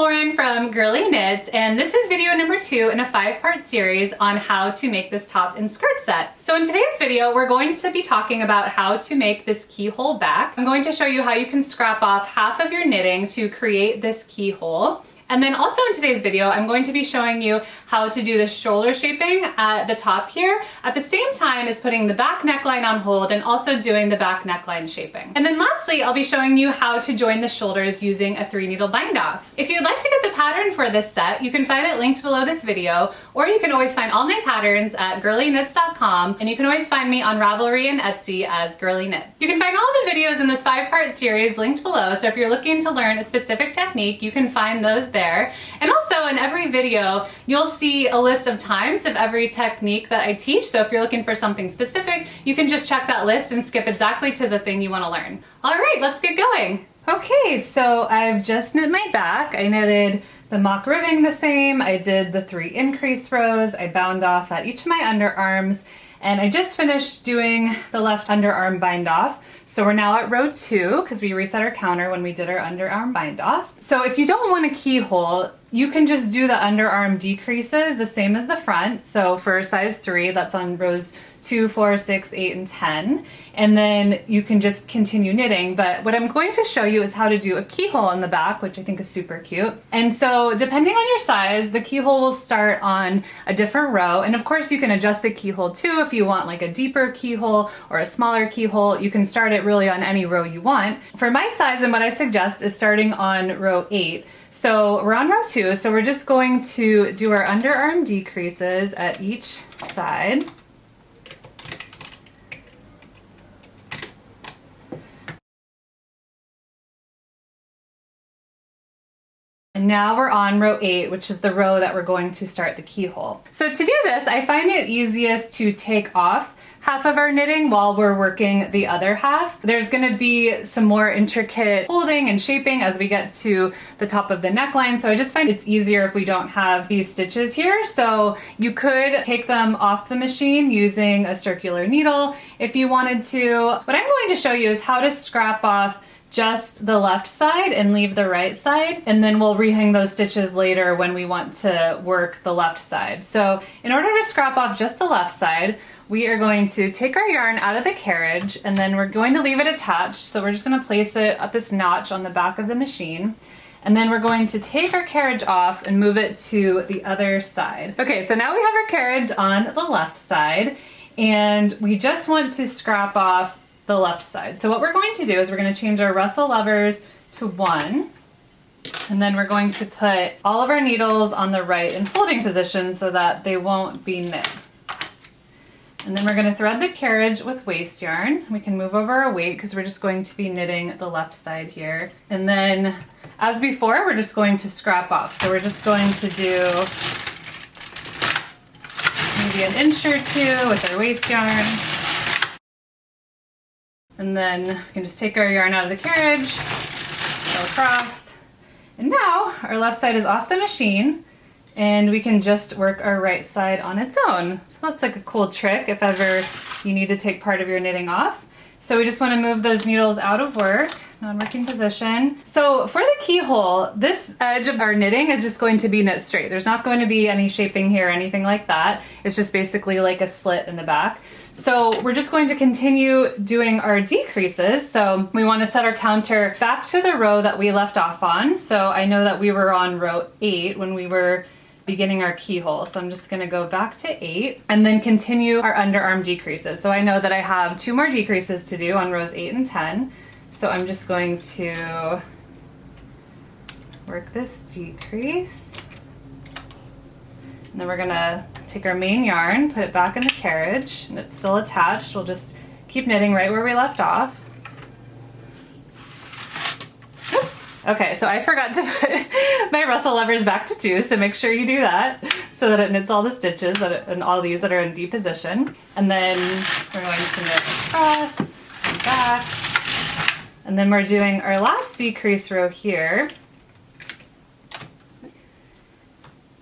Lauren from Girly Knits, and this is video number 2 in a 5-part series on how to make this top and skirt set. So in today's video, we're going to be talking about how to make this keyhole back. I'm going to show you how you can scrap off half of your knitting to create this keyhole. And then also in today's video, I'm going to be showing you how to do the shoulder shaping at the top here at the same time as putting the back neckline on hold and also doing the back neckline shaping. And then lastly, I'll be showing you how to join the shoulders using a 3-needle bind off. If you'd like to get the pattern for this set, you can find it linked below this video, or you can always find all my patterns at girlyknits.com, and you can always find me on Ravelry and Etsy as Girly Knits. You can find all the videos in this 5-part series linked below, so if you're looking to learn a specific technique, you can find those there. And also in every video, you'll see a list of times of every technique that I teach. So if you're looking for something specific, you can just check that list and skip exactly to the thing you want to learn. All right, let's get going. Okay, so I've just knit my back. I knitted the mock ribbing the same. I did the 3 increase rows. I bound off at each of my underarms. And I just finished doing the left underarm bind off. So we're now at row 2 because we reset our counter when we did our underarm bind off. So if you don't want a keyhole, you can just do the underarm decreases the same as the front. So for size 3, that's on rows 2, 4, 6, 8, and 10. And then you can just continue knitting. But what I'm going to show you is how to do a keyhole in the back, which I think is super cute. And so depending on your size, the keyhole will start on a different row. And of course you can adjust the keyhole too if you want like a deeper keyhole or a smaller keyhole. You can start it really on any row you want. For my size, and what I suggest is starting on row 8. So we're on row 2, so we're just going to do our underarm decreases at each side. And now we're on row 8, which is the row that we're going to start the keyhole. So to do this, I find it easiest to take off half of our knitting while we're working the other half. There's going to be some more intricate folding and shaping as we get to the top of the neckline, so I just find it's easier if we don't have these stitches here. So you could take them off the machine using a circular needle if you wanted to. What I'm going to show you is how to scrap off just the left side and leave the right side, and then we'll rehang those stitches later when we want to work the left side. So in order to scrap off just the left side, we are going to take our yarn out of the carriage and then we're going to leave it attached. So we're just going to place it at this notch on the back of the machine. And then we're going to take our carriage off and move it to the other side. Okay, so now we have our carriage on the left side and we just want to scrap off the left side. So what we're going to do is we're going to change our Russell levers to 1. And then we're going to put all of our needles on the right in folding position so that they won't be knit. And then we're going to thread the carriage with waste yarn. We can move over our weight because we're just going to be knitting the left side here. And then, as before, we're just going to scrap off. So we're just going to do maybe an inch or 2 with our waste yarn. And then we can just take our yarn out of the carriage, go across. And now our left side is off the machine. And we can just work our right side on its own. So that's like a cool trick if ever you need to take part of your knitting off. So we just want to move those needles out of work, non-working position. So for the keyhole, this edge of our knitting is just going to be knit straight. There's not going to be any shaping here or anything like that. It's just basically like a slit in the back. So we're just going to continue doing our decreases. So we want to set our counter back to the row that we left off on. So I know that we were on row 8 when we were beginning our keyhole. So I'm just going to go back to 8 and then continue our underarm decreases. So I know that I have 2 more decreases to do on rows 8 and 10. So I'm just going to work this decrease. And then we're going to take our main yarn, put it back in the carriage, and it's still attached. We'll just keep knitting right where we left off. Oops. Okay, so I forgot to put my Russell levers back to 2, so make sure you do that so that it knits all the stitches and all these that are in D position. And then we're going to knit across and back. And then we're doing our last decrease row here.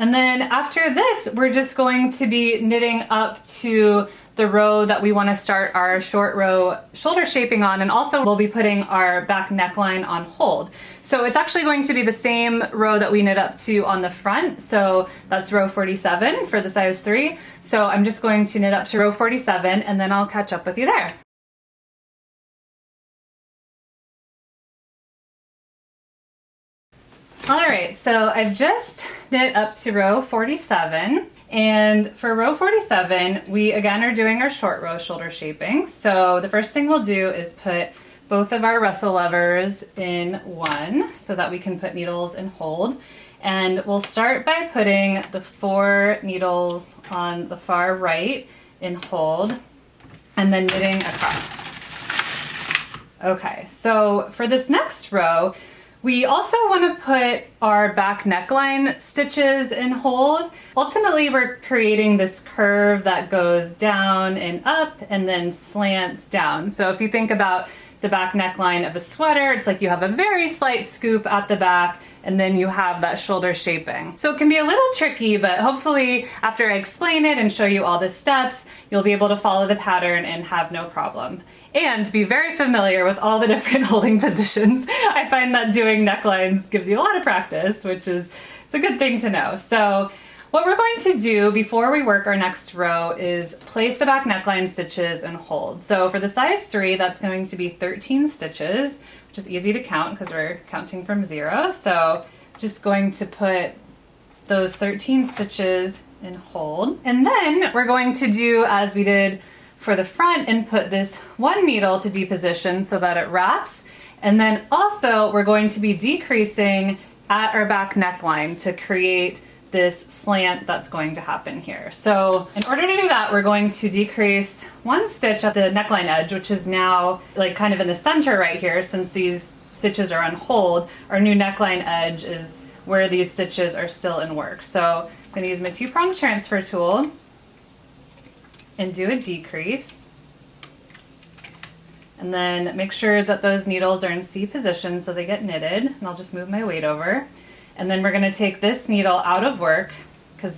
And then after this, we're just going to be knitting up to the row that we want to start our short row shoulder shaping on, and also we'll be putting our back neckline on hold. So it's actually going to be the same row that we knit up to on the front, so that's row 47 for the size 3. So I'm just going to knit up to row 47 and then I'll catch up with you there. Alright, so I've just knit up to row 47, and for row 47 we again are doing our short row shoulder shaping. So the first thing we'll do is put both of our Russell levers in one so that we can put needles and hold, and we'll start by putting the 4 needles on the far right in hold and then knitting across. Okay, so for this next row we also want to put our back neckline stitches in hold. Ultimately, we're creating this curve that goes down and up and then slants down. So if you think about the back neckline of a sweater, it's like you have a very slight scoop at the back and then you have that shoulder shaping. So it can be a little tricky, but hopefully after I explain it and show you all the steps, you'll be able to follow the pattern and have no problem. And be very familiar with all the different holding positions. I find that doing necklines gives you a lot of practice, which is it's a good thing to know. So what we're going to do before we work our next row is place the back neckline stitches and hold. So for the size 3, that's going to be 13 stitches, which is easy to count because we're counting from 0. So just going to put those 13 stitches in hold. And then we're going to do as we did for the front and put this 1 needle to deposition so that it wraps. And then also we're going to be decreasing at our back neckline to create this slant that's going to happen here. So in order to do that, we're going to decrease 1 stitch at the neckline edge, which is now like kind of in the center right here. Since these stitches are on hold, our new neckline edge is where these stitches are still in work. So I'm going to use my 2-prong transfer tool and do a decrease. And then make sure that those needles are in C position so they get knitted. And I'll just move my weight over. And then we're going to take this needle out of work because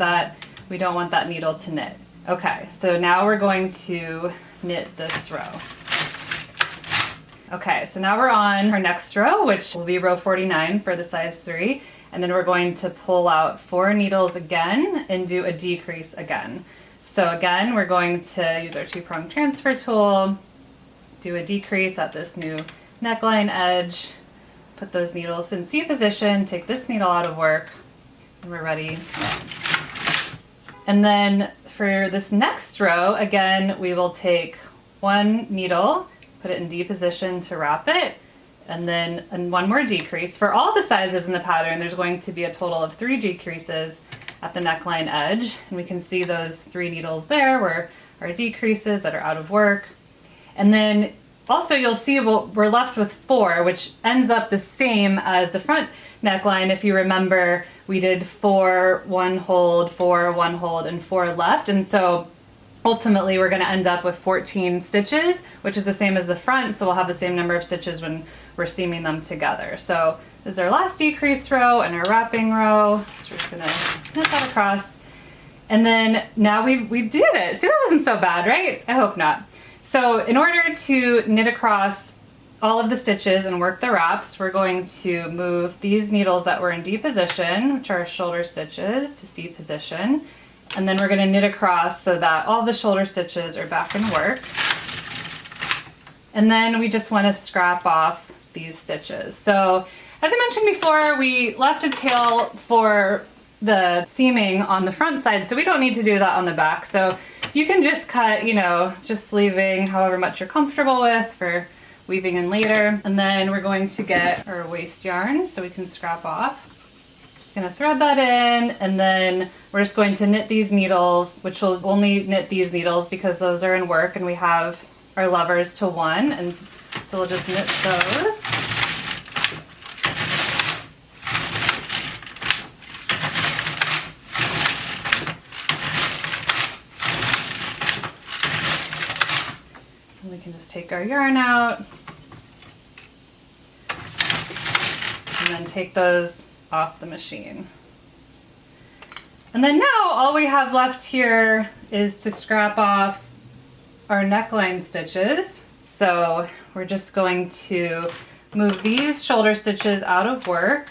we don't want that needle to knit. Okay, so now we're going to knit this row. Okay, so now we're on our next row, which will be row 49 for the size 3. And then we're going to pull out 4 needles again and do a decrease again. So again, we're going to use our 2-prong transfer tool, do a decrease at this new neckline edge, put those needles in C position, take this needle out of work, and we're ready to knit. And then for this next row, again, we will take 1 needle, put it in D position to wrap it, and then 1 more decrease. For all the sizes in the pattern, there's going to be a total of 3 decreases at the neckline edge, and we can see those 3 needles there were our decreases that are out of work. And then also you'll see we're left with 4, which ends up the same as the front neckline. If you remember, we did 4, 1 hold, 4, 1 hold, and 4 left, and so ultimately we're going to end up with 14 stitches, which is the same as the front, so we'll have the same number of stitches when we're seaming them together. So this is our last decrease row and our wrapping row. So we're just going to knit that across. And then now we did it. See, that wasn't so bad, right? I hope not. So in order to knit across all of the stitches and work the wraps, we're going to move these needles that were in D position, which are shoulder stitches, to C position. And then we're going to knit across so that all the shoulder stitches are back in work. And then we just want to scrap off these stitches. So as I mentioned before, we left a tail for the seaming on the front side, so we don't need to do that on the back. So you can just cut, just leaving however much you're comfortable with for weaving in later. And then we're going to get our waste yarn so we can scrap off. Just gonna thread that in, and then we're just going to knit these needles, which will only knit these needles because those are in work and we have our levers to 1, and so we'll just knit those. And we can just take our yarn out and then take those off the machine. And then now all we have left here is to scrap off our neckline stitches. So we're just going to move these shoulder stitches out of work,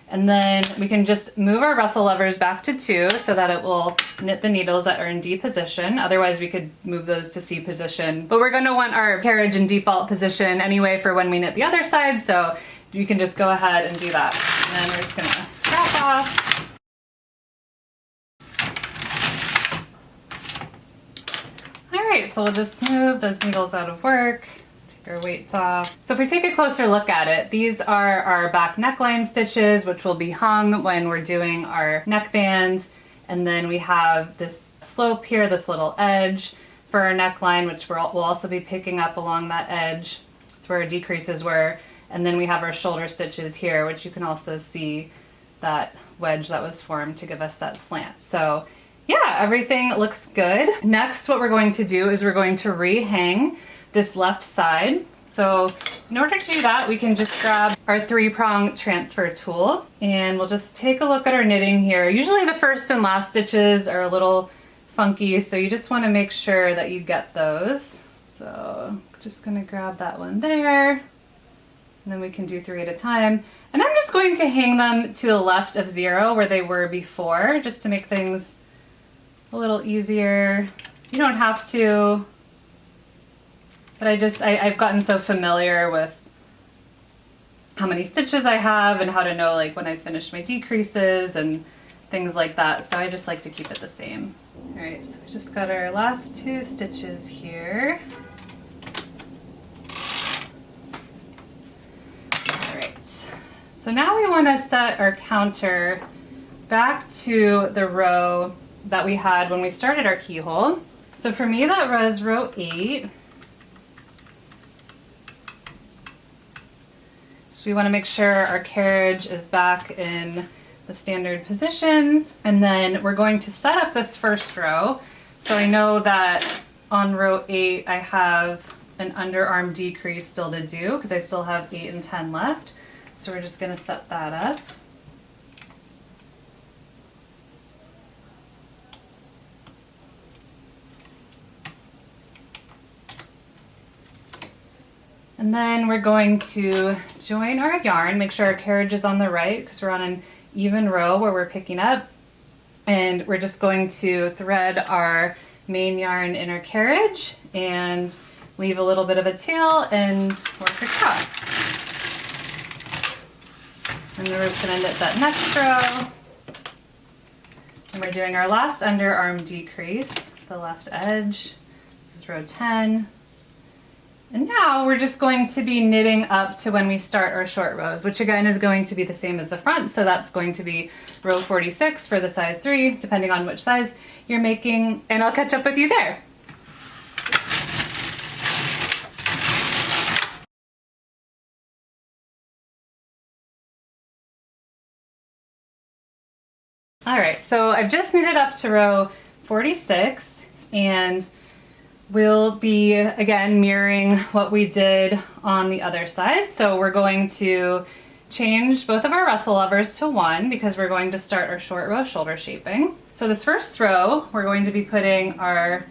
and then we can just move our Russell levers back to 2 so that it will knit the needles that are in D position. Otherwise we could move those to C position, but we're going to want our carriage in default position anyway for when we knit the other side, so you can just go ahead and do that. And then we're just going to scrap off. Alright, so we'll just move those needles out of work. Our weights off. So if we take a closer look at it, these are our back neckline stitches, which will be hung when we're doing our neckband. And then we have this slope here, this little edge for our neckline, which we'll also be picking up along that edge. That's where our decreases were. And then we have our shoulder stitches here, which you can also see that wedge that was formed to give us that slant. So yeah, everything looks good. Next, what we're going to do is we're going to rehang this left side. So in order to do that, we can just grab our 3-prong transfer tool and we'll just take a look at our knitting here. Usually the first and last stitches are a little funky, so you just want to make sure that you get those. So I'm just going to grab that one there, and then we can do 3 at a time. And I'm just going to hang them to the left of 0 where they were before, just to make things a little easier. You don't have to, but I've gotten so familiar with how many stitches I have and how to know like when I finish my decreases and things like that. So I just like to keep it the same. All right, so we just got our last 2 stitches here. All right, so now we want to set our counter back to the row that we had when we started our keyhole. So for me, that was row 8. So we want to make sure our carriage is back in the standard positions, and then we're going to set up this first row. So I know that on row 8 I have an underarm decrease still to do because I still have 8 and 10 left. So we're just going to set that up. And then we're going to join our yarn, make sure our carriage is on the right because we're on an even row where we're picking up. And we're just going to thread our main yarn in our carriage and leave a little bit of a tail and work across. And then we're just going to knit that next row. And we're doing our last underarm decrease, the left edge. This is row 10. And now we're just going to be knitting up to when we start our short rows, which again is going to be the same as the front. So that's going to be row 46 for the size 3, depending on which size you're making. And I'll catch up with you there. All right, so I've just knitted up to row 46, and we'll be, again, mirroring what we did on the other side. So we're going to change both of our Russell levers to 1 because we're going to start our short row shoulder shaping. So this first row, we're going to be putting our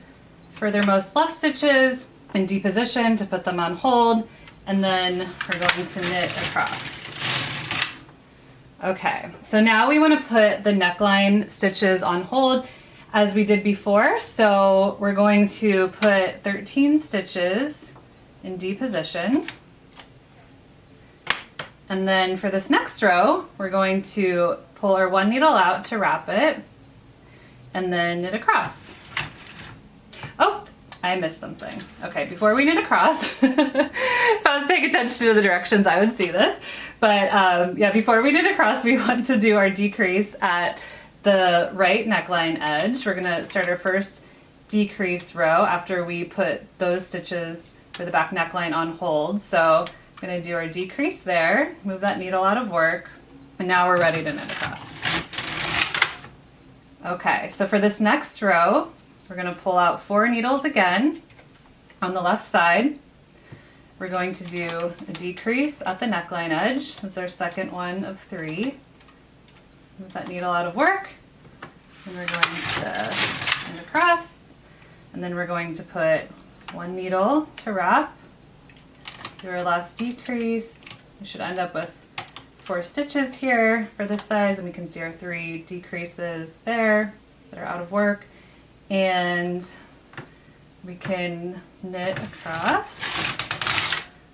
furthermost left stitches in D position to put them on hold, and then we're going to knit across. Okay, so now we want to put the neckline stitches on hold as we did before. So we're going to put 13 stitches in D position. And then for this next row, we're going to pull our 1 needle out to wrap it and then knit across. Oh, I missed something. Okay, before we knit across, if I was paying attention to the directions, I would see this. But yeah, before we knit across, we want to do our decrease at the right neckline edge. We're gonna start our first decrease row after we put those stitches for the back neckline on hold. So I'm gonna do our decrease there, move that needle out of work, and now we're ready to knit across. Okay, so for this next row, we're gonna pull out 4 needles again on the left side. We're going to do a decrease at the neckline edge. That's our second one of 3. Move that needle out of work, and we're going to knit across, And then we're going to put one needle to wrap, do our last decrease. We should end up with 4 stitches here for this size, and we can see our 3 decreases there that are out of work. And we can knit across.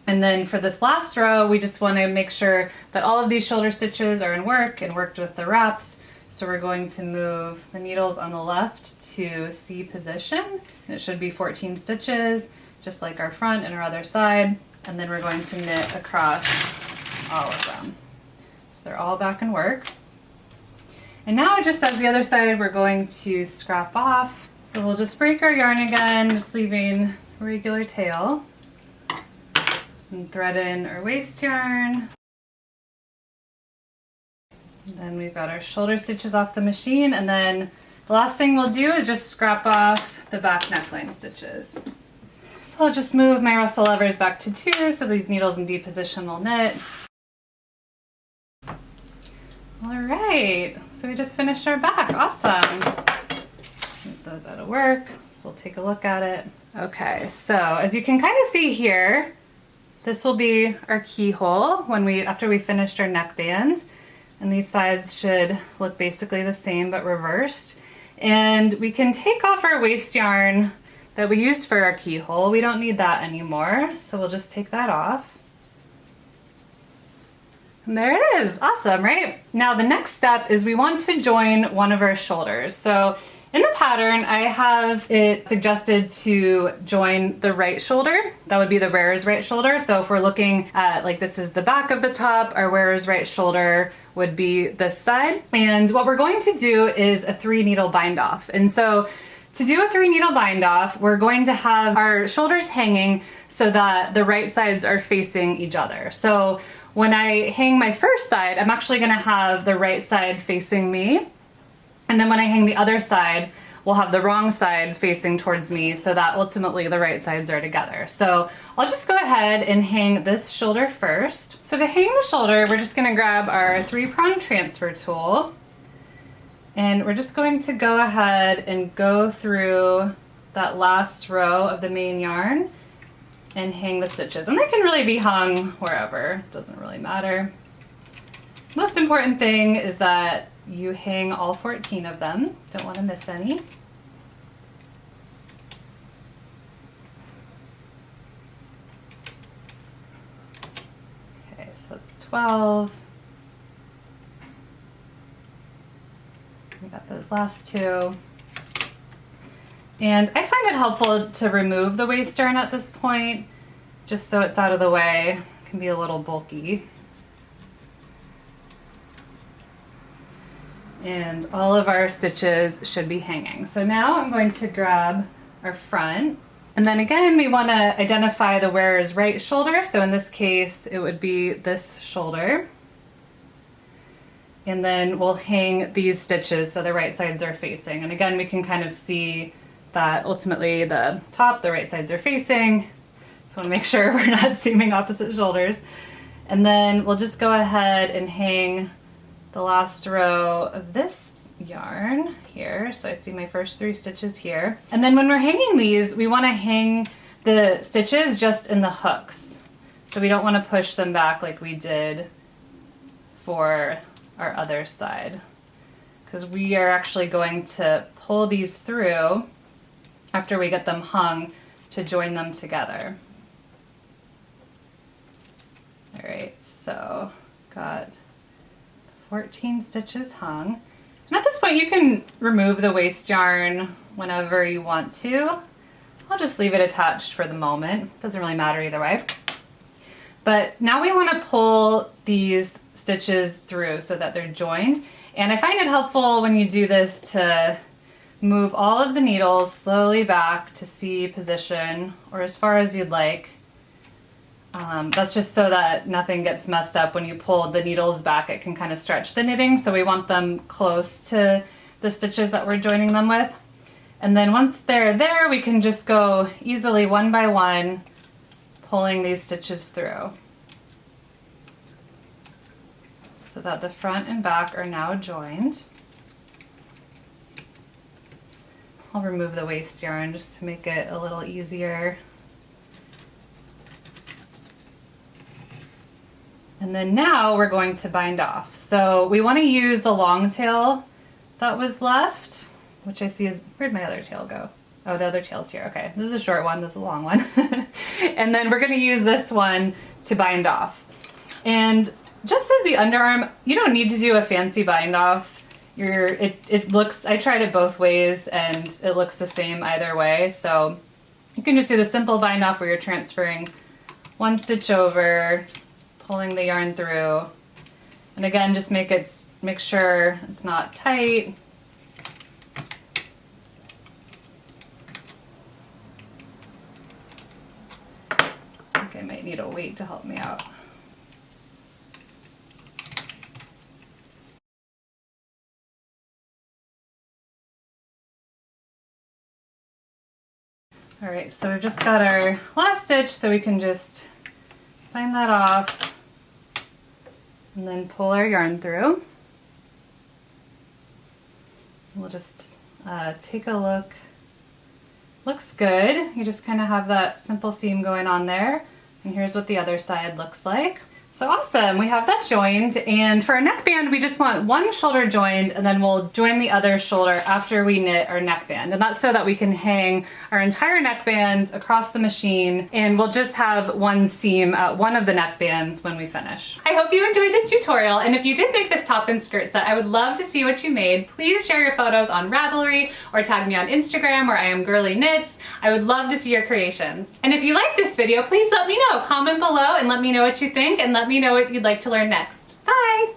And then for this last row, we just want to make sure that all of these shoulder stitches are in work and worked with the wraps. So we're going to move the needles on the left to C position. And it should be 14 stitches, just like our front and our other side. And then we're going to knit across all of them. So they're all back in work. And now, just as the other side, we're going to scrap off. So we'll just break our yarn again, just leaving a regular tail. And thread in our waist yarn. And then we've got our shoulder stitches off the machine, and then the last thing we'll do is just scrap off the back neckline stitches. So I'll just move my Russell levers back to 2 so these needles in D position will knit. All right, so we just finished our back. Awesome. Move those out of work, so we'll take a look at it. Okay, so as you can kind of see here, this will be our keyhole after we finished our neckband. And these sides should look basically the same but reversed. And we can take off our waist yarn that we used for our keyhole. We don't need that anymore, so we'll just take that off. And there it is. Awesome, right? Now the next step is we want to join one of our shoulders. So in the pattern, I have it suggested to join the right shoulder. That would be the wearer's right shoulder. So if we're looking at, like, this is the back of the top, our wearer's right shoulder would be this side. And what we're going to do is a 3 needle bind off. And so to do a 3 needle bind off, we're going to have our shoulders hanging so that the right sides are facing each other. So when I hang my first side, I'm actually gonna have the right side facing me. And then when I hang the other side, we'll have the wrong side facing towards me so that ultimately the right sides are together. So I'll just go ahead and hang this shoulder first. So to hang the shoulder, we're just gonna grab our 3-prong transfer tool, and we're just going to go ahead and go through that last row of the main yarn and hang the stitches. And they can really be hung wherever, it doesn't really matter. Most important thing is that you hang all 14 of them. Don't want to miss any. Okay, so that's 12. We got those last 2. And I find it helpful to remove the waist yarn at this point, just so it's out of the way. It can be a little bulky. And all of our stitches should be hanging. So now I'm going to grab our front. And then again, we want to identify the wearer's right shoulder. So in this case, it would be this shoulder. And then we'll hang these stitches so the right sides are facing. And again, we can kind of see that ultimately the right sides are facing. So I want to make sure we're not seaming opposite shoulders. And then we'll just go ahead and hang the last row of this yarn here. So I see my first 3 stitches here. And then when we're hanging these, we want to hang the stitches just in the hooks. So we don't want to push them back like we did for our other side, because we are actually going to pull these through after we get them hung to join them together. All right, so got 14 stitches hung. And at this point you can remove the waist yarn whenever you want to. I'll just leave it attached for the moment. Doesn't really matter either way. But now we want to pull these stitches through so that they're joined. And I find it helpful when you do this to move all of the needles slowly back to C position, or as far as you'd like. That's just so that nothing gets messed up. When you pull the needles back, it can kind of stretch the knitting, so we want them close to the stitches that we're joining them with. And then once they're there, we can just go easily one by one, pulling these stitches through so that the front and back are now joined. I'll remove the waste yarn just to make it a little easier. And then now we're going to bind off. So we want to use the long tail that was left, which I see is, where'd my other tail go? Oh, the other tail's here. Okay, this is a short one, this is a long one. And then we're gonna use this one to bind off. And just as the underarm, you don't need to do a fancy bind off. It looks, I tried it both ways and it looks the same either way. So you can just do the simple bind off where you're transferring one stitch over, pulling the yarn through. And again, just make sure it's not tight. I think I might need a weight to help me out. All right, so we've just got our last stitch, so we can just bind that off and then pull our yarn through. We'll just take a look. Looks good. You just kind of have that simple seam going on there. And here's what the other side looks like. So awesome, we have that joined, and for our neckband we just want one shoulder joined, and then we'll join the other shoulder after we knit our neckband. And that's so that we can hang our entire neckband across the machine, and we'll just have one seam at one of the neckbands when we finish. I hope you enjoyed this tutorial, and if you did make this top and skirt set, I would love to see what you made. Please share your photos on Ravelry or tag me on Instagram where I am Girly Knits. I would love to see your creations. And if you like this video, please let me know. Comment below and let me know what you think, and let me know what you'd like to learn next. Bye!